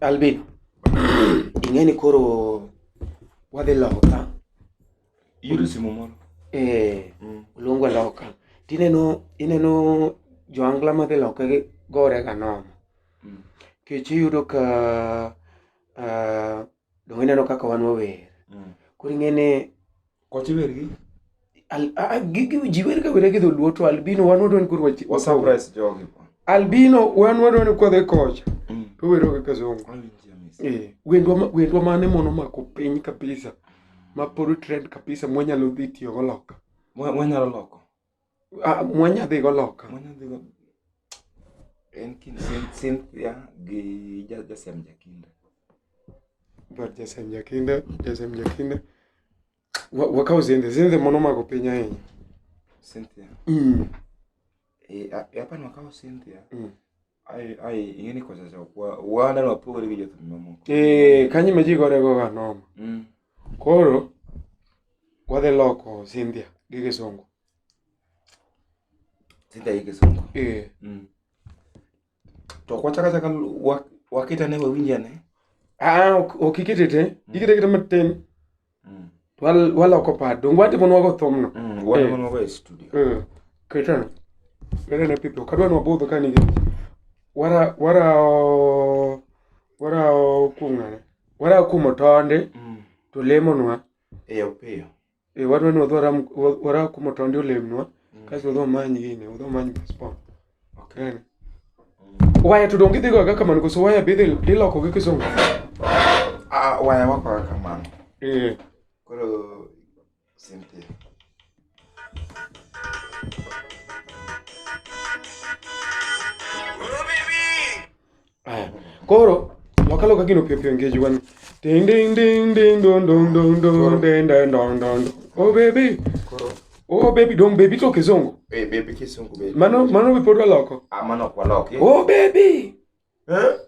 Albino. Ing'eni koro wadhi loka. Iyudo simu moro? Oluongo loka. Ineno joangla madhi loka gore ga nono. Kech iyudo ka dong ineno kaka wan wawer. Koro ing'eni Koch iwer gi? ji wer ga were gi dholuo to Albino wan wadwani koro wa surprise jogi. Albino wan wadwani kwadhi kocha. To wero gi kizungu. Wendwa mane mono mako piny kabisa. Ma pod trend kabisa mwanyalo dhi tiyo go loka. Mwanyalo loko? Mwanyadhi go loka. En kind Cynthia gi Jasem Jakinde. But Jasem Jakinde. Wakaw Cynthia mono mako piny ahinya. Cynthia? Hapa ni wakaw Cynthia. Ing'eni kocha chokwa wana wapogore gi jothum mamoko. Kanyi ma ji gore go ga noma. Koro wadhi loko Cynthia gi kisungu. Cynthia gi kisungu? To kwachaka wakita ne wawinja ne? Ok ikete te. Ikete matin. Waloko pad. Dong watimo nwago thumno. Watimo nwago e studio. Ketana ne pipo. Kadwa nwabudho ka nigi. Wara kung'ane. Wara kumo tonde. To lemonwa. Opiyo. Wadwani wara kumo tonde olemnwa. Kaso wadho manyi gine. Wadho manyi paspon. Okay. Waya to dong idhi go ga kamano koso waya bidhi iloko gi kisungu. Waya wako ga kamano. Koro Cynthia. Koro loka gino piyo ngeji wan. Ding ding ding ding don don don don ding ding don don. Oh baby. Koro. Oh baby dong baby to kizungu. Baby kisungu baby. Mano wipodwa loko. Mano kwa loki. Oh baby.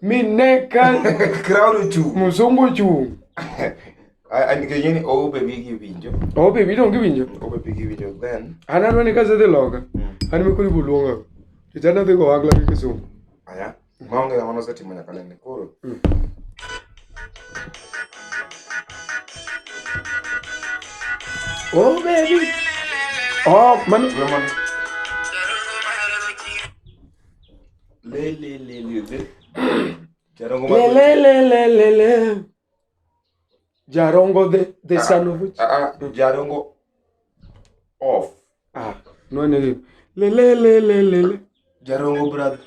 Mineka. Crowd chu. Muzungu chu. Ngeni oh baby gi winjo. Oh baby dong gi winjo. Oh baby gi winjo then. Anadwani ka zedhi loka. An mikori buluonga. Titana dhi go agla gi kisungu. Aya. Maonge ya mano seti manya kalene koro. Oh baby. Oh man. Le. Jarongo the son of which? Jarongo off. No ne. Le. Jarongo brother.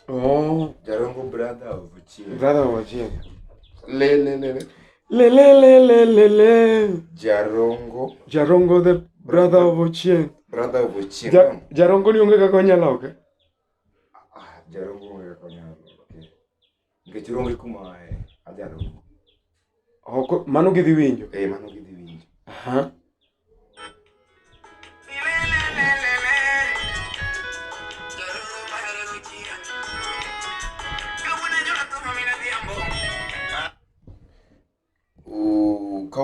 Oh, Jarongo brother of Chile. Brother of Chile. Le. Jarongo the brother of Chile. Brother of Chile. Jarongo ni onge kaka onyalo loke. Jarongo onge kaka onyalo loke. Nikech rombe kuma Jarongo. Oh, mano gidhi winjo. Mano gidhi winjo.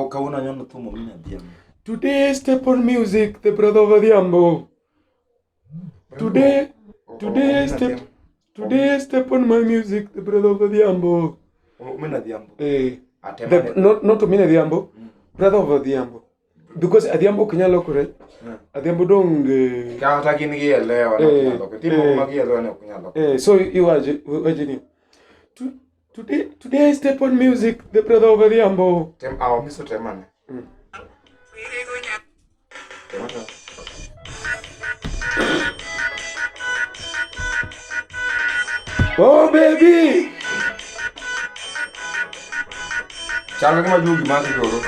Kauna nyono thumo mina dhiambo. Today step on music, the brother of Adhiambo. Today step on my music, the brother of Adhiambo. Mina Adhiambo. Not to Mina Adhiambo, brother of Adhiambo. Because Adhiambo kinyalo kore. Adhiambo dong. Kata gini gielewa na kunyalo. Tipo magielewa na kunyalo. So you are genuine. Today step on music, the brother of Adhiambo. Miso temane. Oh baby. Chalo kama jugi maki koro.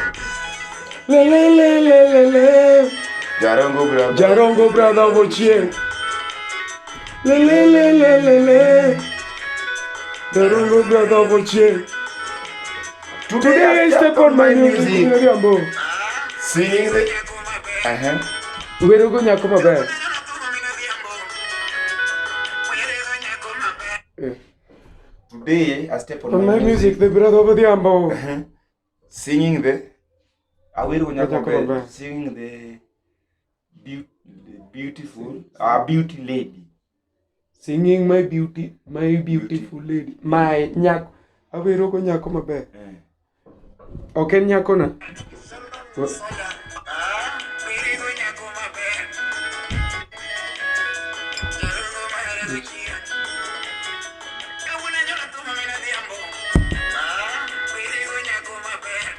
Le. Jarongo brother of Chile. Le. Jarongo brother of Chile. Today step on my music, Adhiambo. Sing the. Wero go nyako maber. Today I step on my music, the brother of Adhiambo. Singing the Awero nyako sing the beautiful beauty lady. Singing my beautiful lady. My nyako. Awero ko nyako maber. Ok en nyako na.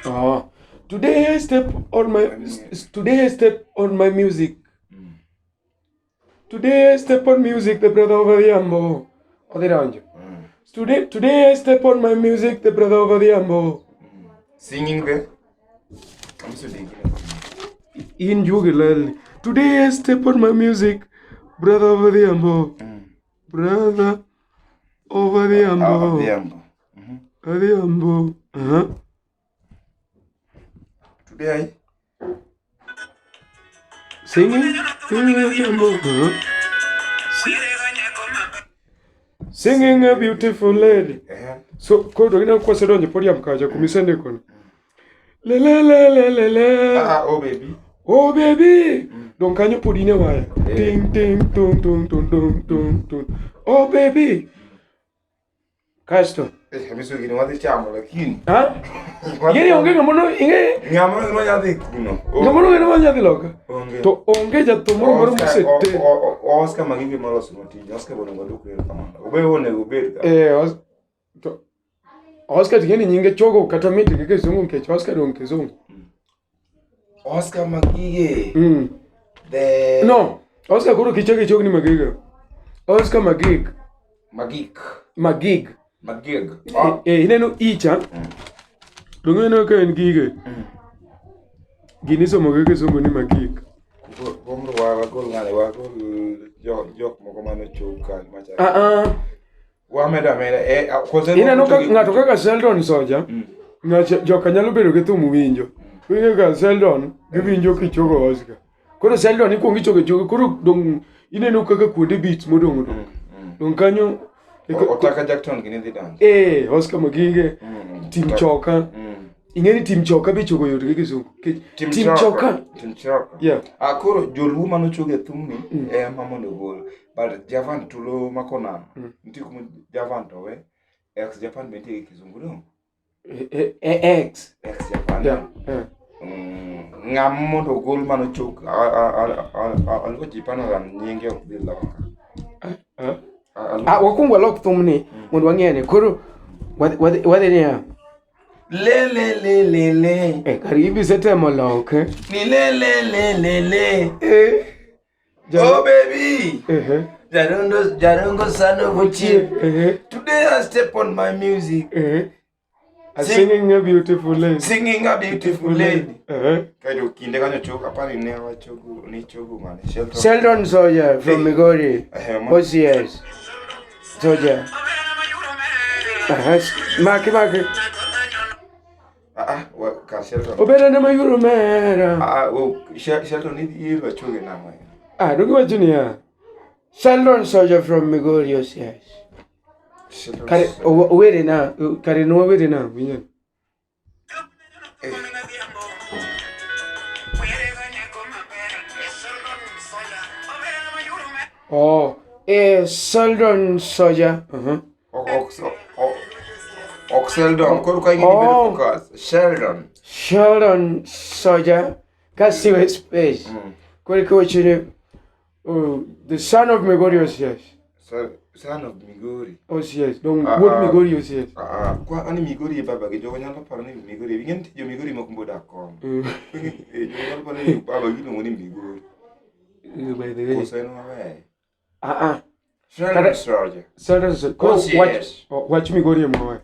Oh, today I step on my music. Today I step on music, the brother over the ambo. Today I step on my music, the brother over the ambo. Singing the in Jugilal. Today I step on my music, brother over the ambo. Brother over the ambo. The ambo. Today singing singing a beautiful lady. So kodo ina kwa sedonje podium kaja kumisende kono. Le. oh baby. Oh baby. Don kanyo podine waya. Ting ting tung tung tung tung tung tung. Oh baby. Kasto. Amiso gini wadi chamo lakini. Ha? Yeye ongea mono inge. Ngamo no yadi kuno. Ngamo no no yadi loka. To onge ja to moro musete. Oscar magige moro smoti. Oscar bono ngodo ku kama. Ube one ube. To Oscar tigeni nyinge chogo kata miti kike zungu nke Oscar don kizungu. Oscar magige. The No, Oscar kuro kichege chogo ni magige. Oscar magig. Magig. Ineno icha. Dungeno ka en gige. Gini somo keke zongo ni magig. Bomro wa gol ngale wa gol jok moko mano choka macha. Wa meda kozen ineno ka ngato kaka Sheldon Soja. Ngacho joka nyalo bedo ke thum winjo. Winjo ka Sheldon giwinjo kichogo Oscar. Koro Sheldon ikuongo ichogo koro dong ineno kaka kuonde beats modong. Dong kanyo Otaka Jackton gini dhi dance. Oscar magige. Tim Choka. Ingeni Tim Choka be chogo yore keke zongo. Tim Choka. Yeah. Koro joluo mano choge thumni mamondo gol. But Japan tulo makona. Nti kuma Japan to we. Ex Japan bente kizungu do. Ex Japan. Yeah. Ngamondo gol mano chok. Aliko Japan ran nyinge ok dhi loka. Wakungwa lok thumni mondo wang'ene. Koro wadhi niya. Le. Karibu setemo lok. Ni le. Oh baby. Jarongo son of a chip. Today I step on my music. Singing a beautiful lady. Kajo kinde kanyo choka pali newa chogu ni chogu man. Sheldon Soja from Migori. OCS. Soja. Maki. Ka Sheldon. Obera na mayuro mera. Sheldon ni yiro choge na mai. Dungi wajunia. Sheldon Soja from Migori OCS. Kare were na kare no were na winyo. Sheldon Soja. Sheldon. Koro kai gini focus. Sheldon Soja. Kasi we space. Kore ko chine the son of Migori OCS. Son of Migori. OCS. Don't what Migori OCS. Kwa ani Migori baba ke jogo nyalo paro ni Migori. Ngien jo Migori makumboda kom. Jo nyalo paro ni baba gino ngoni Migori. By the way. Koseno awe. Sheldon Soja. Watch Migori mwa.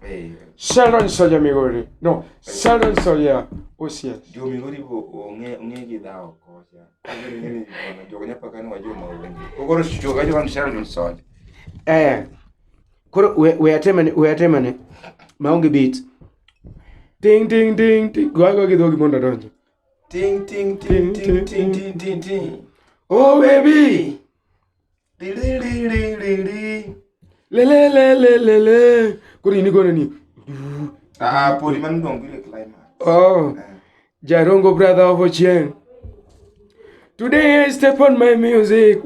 Sheldon Soja Migori. No, Sheldon Soja OCS. Jo Migori bo onge gidao kocha. Ngeni jogo nyapa kani wajo mawengi. Kokoro jogo jo Sheldon Soja. Koro we atemane maonge beat. Ting. Gwa gidogi mondo donjo. Ting. Oh baby. Le. Koro ini gona ni. Podi man dong gile climax. Jarongo brother of Ochieng. Today I step on my music.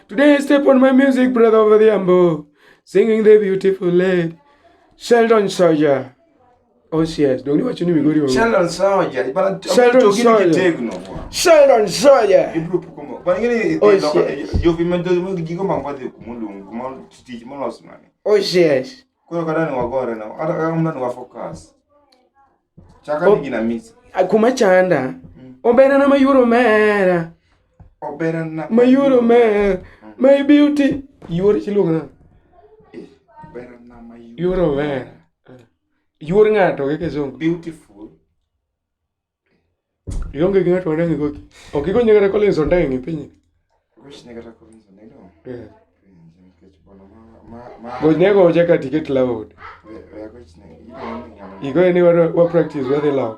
Today I step on my music, brother of the Ambo. Singing the beautiful lady. Sheldon Sawyer. Oh yes, don't you watch any go. Sheldon Sawyer. Sheldon Sawyer. Sheldon Sawyer. Oh yes. Kuma chanda. Obera na mayuro mera. Mayuro mera. My beauty. Yuri chilunga. Yuro mera. Yuri ngato keke zongo. Beautiful. Yonge ngato wandangi koki. Okiko nyegara kolenzo ndangi pinyi. Gonyego ojeka ticket loud. Iko any wa practice where they loud.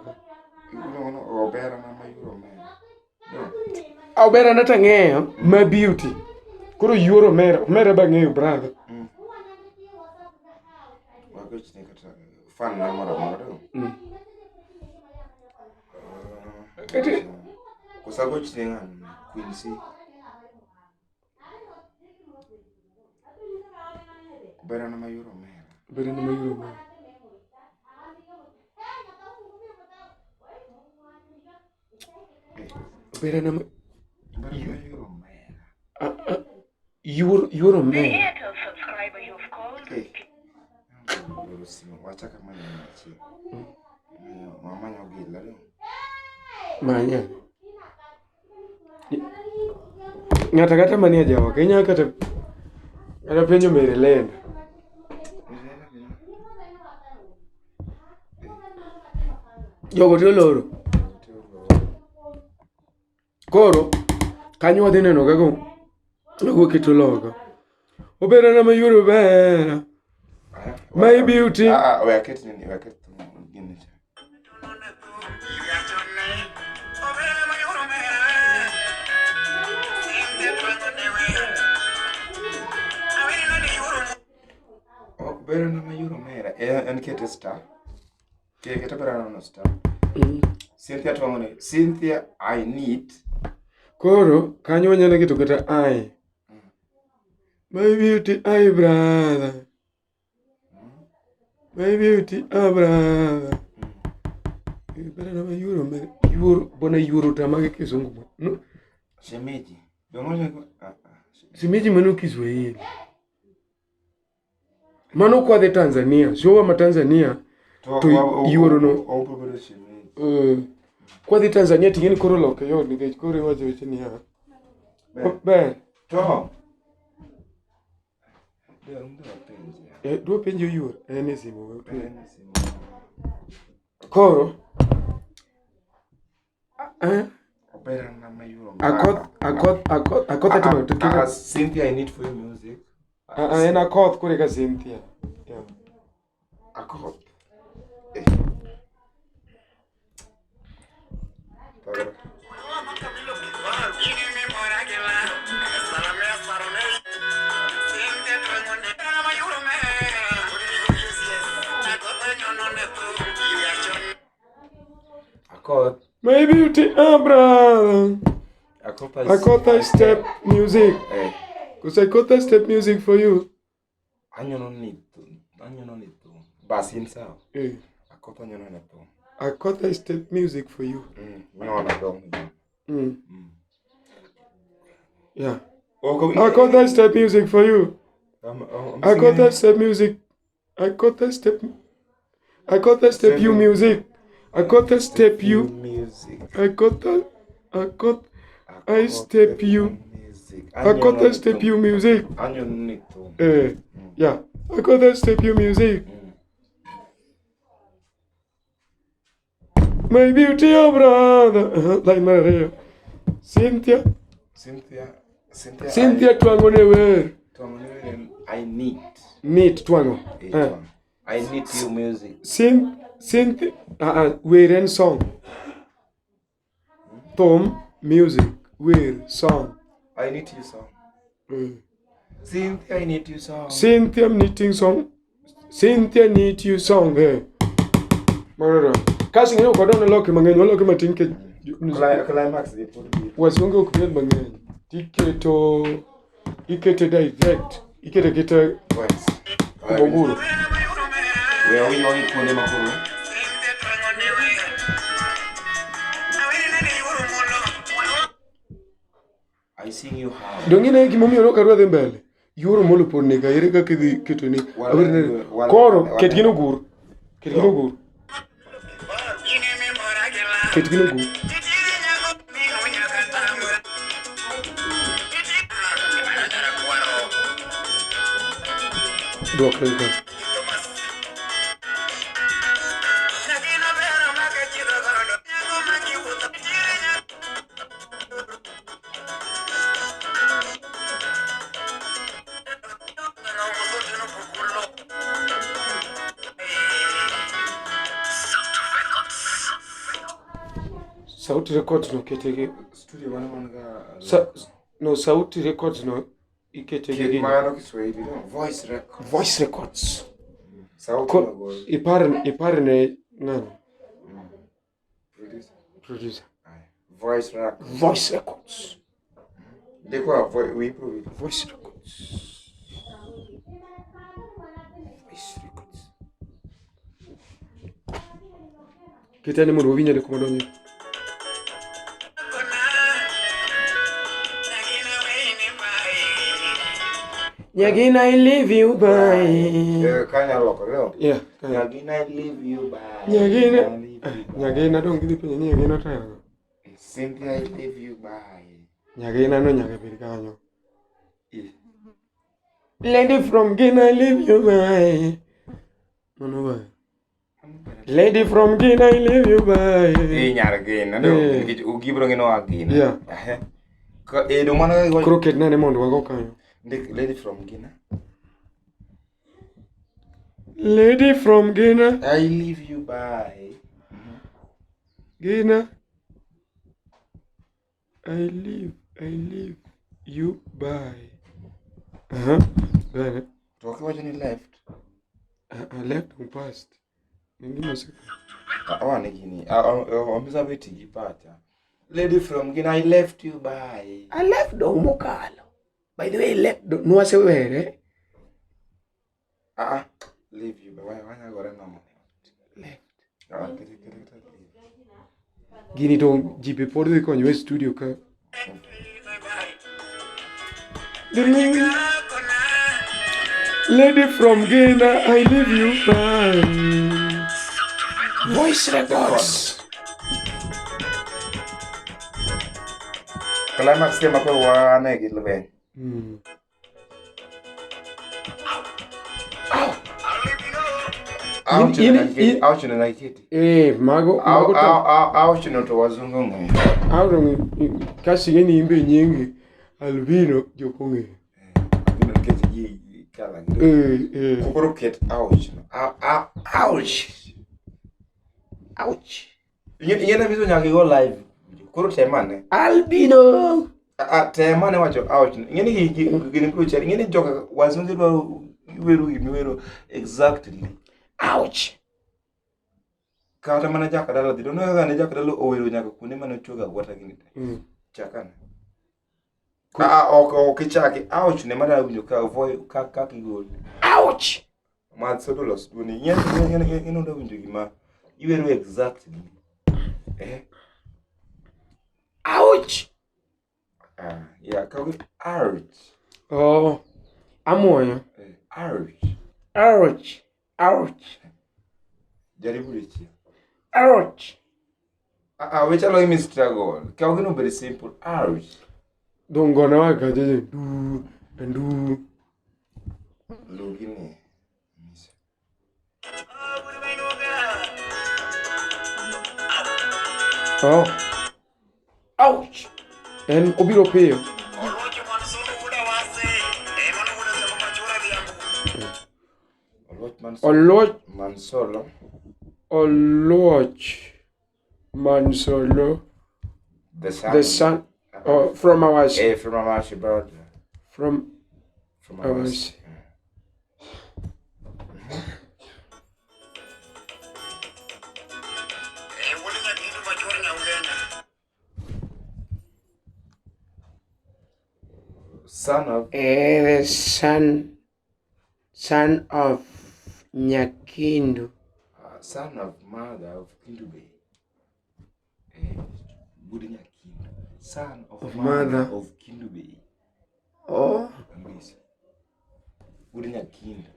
Obera nata ng'eyo my beauty. Koro yuoro mera ba ng'eyo brother. Fan na mara. Kusago chinga Quincy. Obera na mayuro mera. Obera na mayuro mera. Obera na mayuro mera. You're a man. The Airtel subscriber you've called. Wacha kama ni mama nyogila leo. Manya. Ngata kata mania jawa Kenya kata ana penyo Maryland. Jogo loro. Koro kanyo wadhi neno gago. Logo kito logo. Obera na mayuro bera. My beauty. We are getting Obera na mayuro mera. En kete star. Kete bera na star. Cynthia Thwango. Cynthia I need. Koro kanyo wanyalo keto kata I. My beauty I brother. My beauty brother. Bera na mayuro mera. Bona yuro tamage kizungu. No. Shemeji. Dongonya Shemeji mano Kiswahili. Mano kwa the Tanzania. Sio wa Tanzania. To yuro no. Kwa the Tanzania tingeni koro loka yo nikech koro waje weche ni ya. Ber. To. Do penjo yuro. Ene simu. Koro. Obera na mayuro. Akoth atimo to Cynthia I need for your music. En akoth kore ka Cynthia. Yeah. Akoth. My beauty, brother. Akoth step music. Cause Akoth step music for you. Anyo no need to. Basin sao. Akoth anyo no need to. Akoth step music for you. No na dong. Yeah. Akoth step music for you. Akoth step music. Akoth step you music. Akoth step you music. Akoth step you. Akoth step you music. Anyo no need to. Yeah. Akoth step you music. My beauty, brother. Like Maria. Cynthia Thwango ne wer. I need. Need Thwango. I need your music. Cynthia. We're song. Tom music. We're song. I need your song. Cynthia I need your song. Cynthia knitting song. Cynthia need you song. Marara. Kasi ng'eyo kodwa loke mang'eny, waloke matin ke climax they put me. wasunge ok miel mang'eny. Ikete direct, ikete Voice. kumoguro. We are we kuone makuru. I sing you how. Dongine gimomiyo nokarwa dhi mbele. Yuoro molo pod nega ere kaka idhi keto ni. Koro ket gino gur. Ket gino gur. Ket gino gur. Duok len ka. Sauti Records no ketege Studio wana no Sauti Records no iketege gini. Maana Kiswahili no Voice Records. Sauti Ipare ne nani? Producer. Voice Records. Dekwa we improve. Voice Records. Kitani mo winyo de komodonyo. Nyagina I leave you by. Kanya loko leo. Yeah. Nyagina I leave you by. Nyagina dong gidhi penyo ni Nyagina to yango. Simply I leave you by. Nyagina no nyaka bed kanyo. Lady from Guinea I leave you by. Mono ba. Lady from Guinea I leave you by. Nyar Guinea no ugibro ngino agina. Yeah. Ka do mana Crooked nane mondo wago kanyo. Lady from Guinea. Lady from Guinea. I leave you by. Guinea. I leave you by. Got it. Talk about any left. I left and passed. Lady from Guinea, I left you by. I left the mokalo. By the way, left the no se were. Leave you by. Why I got a number? Left. Gini to jipe por de konyo studio ka. Lady from Guinea, I leave you by. Voice Records. Climax tema ko wane gilben. Ouch na naikiti. Mago ouch no to wazungu ngai. Audo kasi ngeni imbe nyingi albino jokonge. Albino keti kala. Kokoro ket ouch. Ouch. Yena bizo nyaki go live. Koro temane. Albino. Temane wacho ouch. Ngeni gini kucha. Ngeni joka wazungu ba weru exactly. Ouch. Kata mana jakadala dido no ga ne jakadala owero nyaka kune mane chuga gwata gini. Chakana. Kichaki ouch ne mara winjo ka voy ka kigol. Ouch. Ma sodolos duni yen ndo winjo gima iwero exactly. Ouch. Yeah, ka ouch. Oh. Amoya. Ouch. Jaribu lichi. Ouch. Which allow me struggle. Ka ogino very simple. Ouch. Don't go na waka jeje do. Logini. Oh. Ouch. En obiro pio. Oloch Mansolo. The son. From our brother. From our Son of The son of Nyakindu. Son of mother of Kindube. Budi Nyakindu. Son of mother of Kindube. Oh. Budi Nyakindu.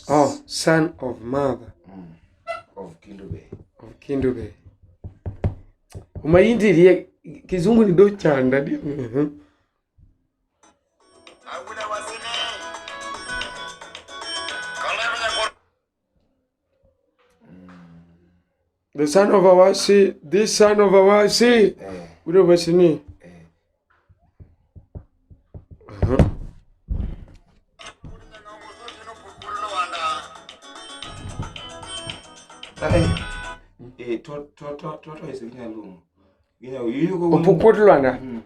Oh, son of mother. Of Kindube. Of Kindube. Umaindirie kizungu ni do chanda dia. The son of Awasi, this son of Awasi. Udo basini. Toto is Ginalum. Opukutulwana.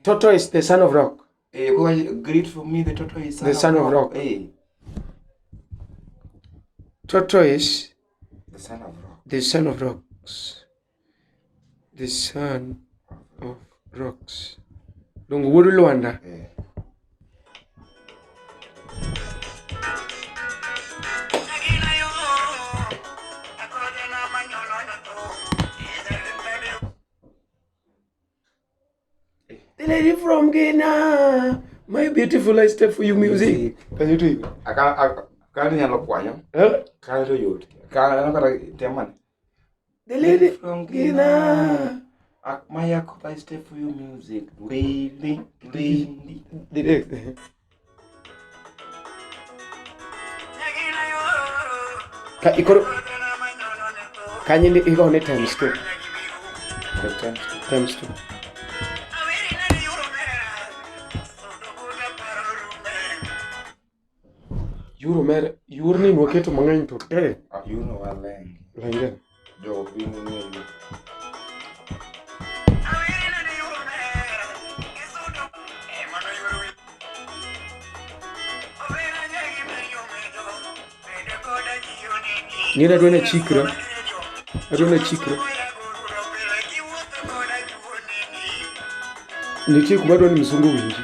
Toto is the son of rock. Great for me, the Toto is the son of rock. Toto is the son of rock. The son of rocks. The son of rocks. Dungu wudu Luanda. The lady from Ghana. My beautiful, I step for you music. Can you do it? I can't look one. Can't do you. The lady from Ghana. Akmaya, I step for you music. Really. Can you go on times two? Times two. You're in Waketo Mangan to day. You know what lang. Langan. Joe being near you. Nina doing a chikra. I don't know chikra. Nichi kubado ni mzungu wingi.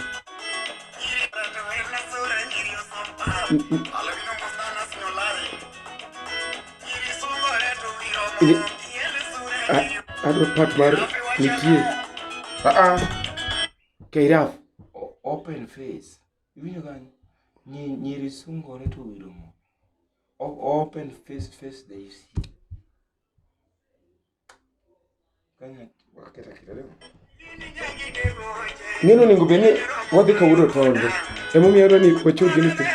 Ado part mar nitie. Kairaf. Open face. You know, nyiri sungore to widomo. Open face they see. Nino ningubeni wadhi kawuono tondo. Emomiyo ero ni wachud gini pe.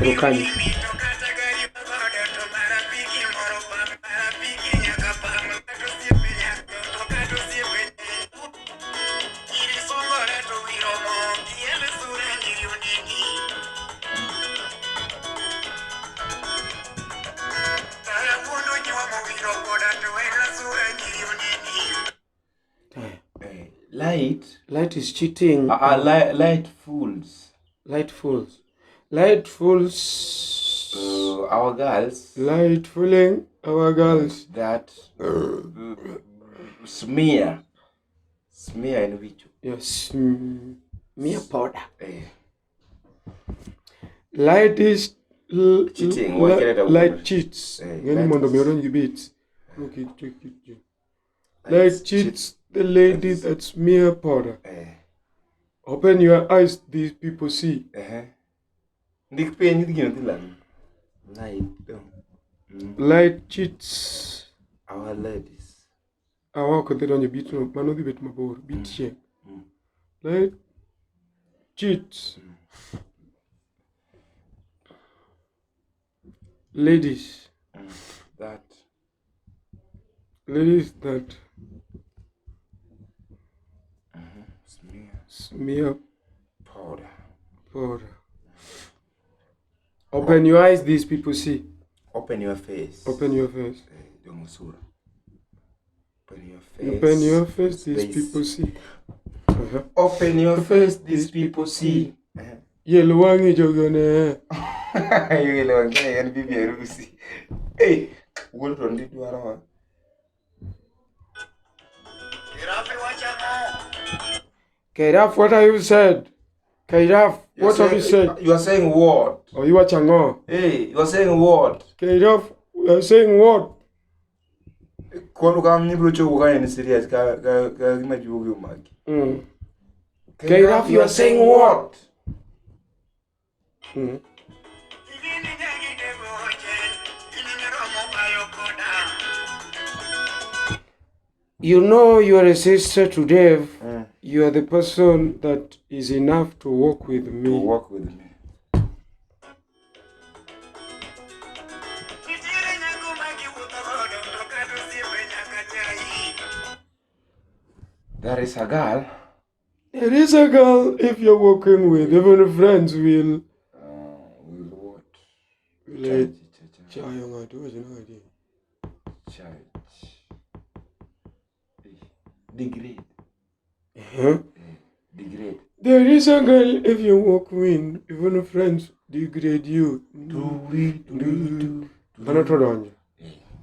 Rukani. Light is cheating. Light fools. Light fools. Light fools. Our girls. Light fooling our girls. That smear in which? Yes, smear powder. Light is cheating. Light cheats. Any mondo miron you beat. Okay, check it. Light cheats the lady that smear powder. Open your eyes, these people see. Light cheats our ladies. Our content on your beat, no, man, the bit my board, beat shake. Light cheats. Ladies that smear powder. Open your eyes, these people see. Open your face. Open your face. Open your face, these people see. Open your face, these people see. Yelo wangi jogone. Yelo wangi yani bibi harusi. Hey, woto ndi dwaro. Kairaf, what have you said? Kairaf, what have you said? You are saying what? Oh, you are chango. Hey, you are saying what? Kairaf, you are saying what? Kono kam ni brocho uga ni serious ka majugo yo maki. Kairaf, you are saying what? You know you are a sister to Dave. You are the person that is enough to walk with me. To walk with me. There is a girl. There is a girl if you're walking with, even friends will. Will what? Will Child. Degrade. Degrade. There is a girl if you walk with, even friends degrade you.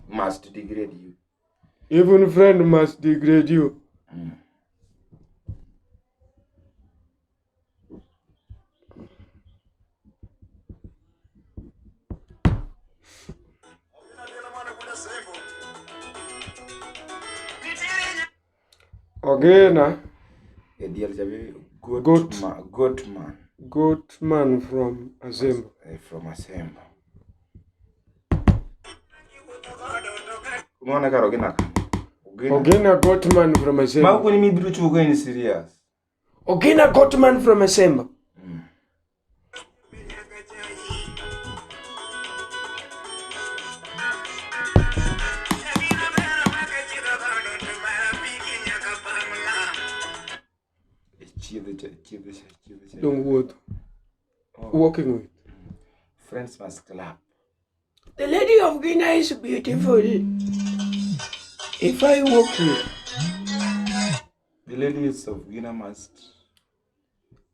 Must degrade you. Even friend must degrade you. Ogena. Goatman from Azembo. From Azembo. Unaona karo ogena. Ogena Goatman from Azembo. Mauko ni mibru chuko ni serious. Ogena Goatman from Azembo. Don't what? Walking with. Friends must clap. The lady of Guinea is beautiful. If I walk with. The ladies of Guinea must.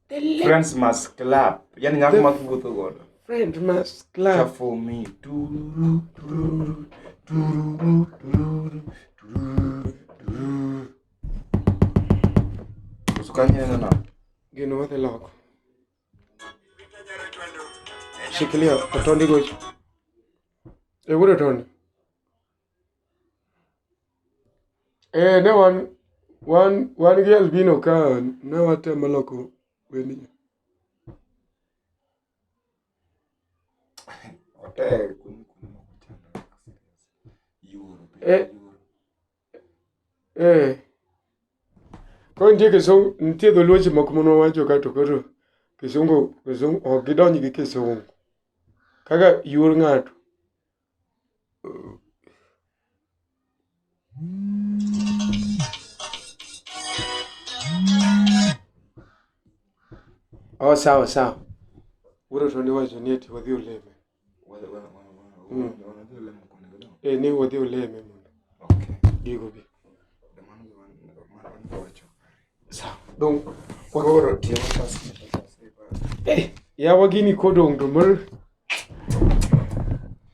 Friends must clap. Yani ngaku makubuto godo. Friends must clap. Clap for me. Usukanye na. Gino wate lako. Shikilia, atondi gochi. Wure atondi. Ne one girl bino ka na wate maloko weni. Ote Ko ntie kesong ntie dholuoche moko mono wacho ka to koro kesongo ok gidonj gi kesongo kaka yuor ng'ato. Sawa. Wuro to ne wacho ni ati wadhi oleme. Ne wadhi oleme mondo. Okay. Gigo bi. Sawa. Dong wakoro tiyo pas. Yawa gini kodong to mar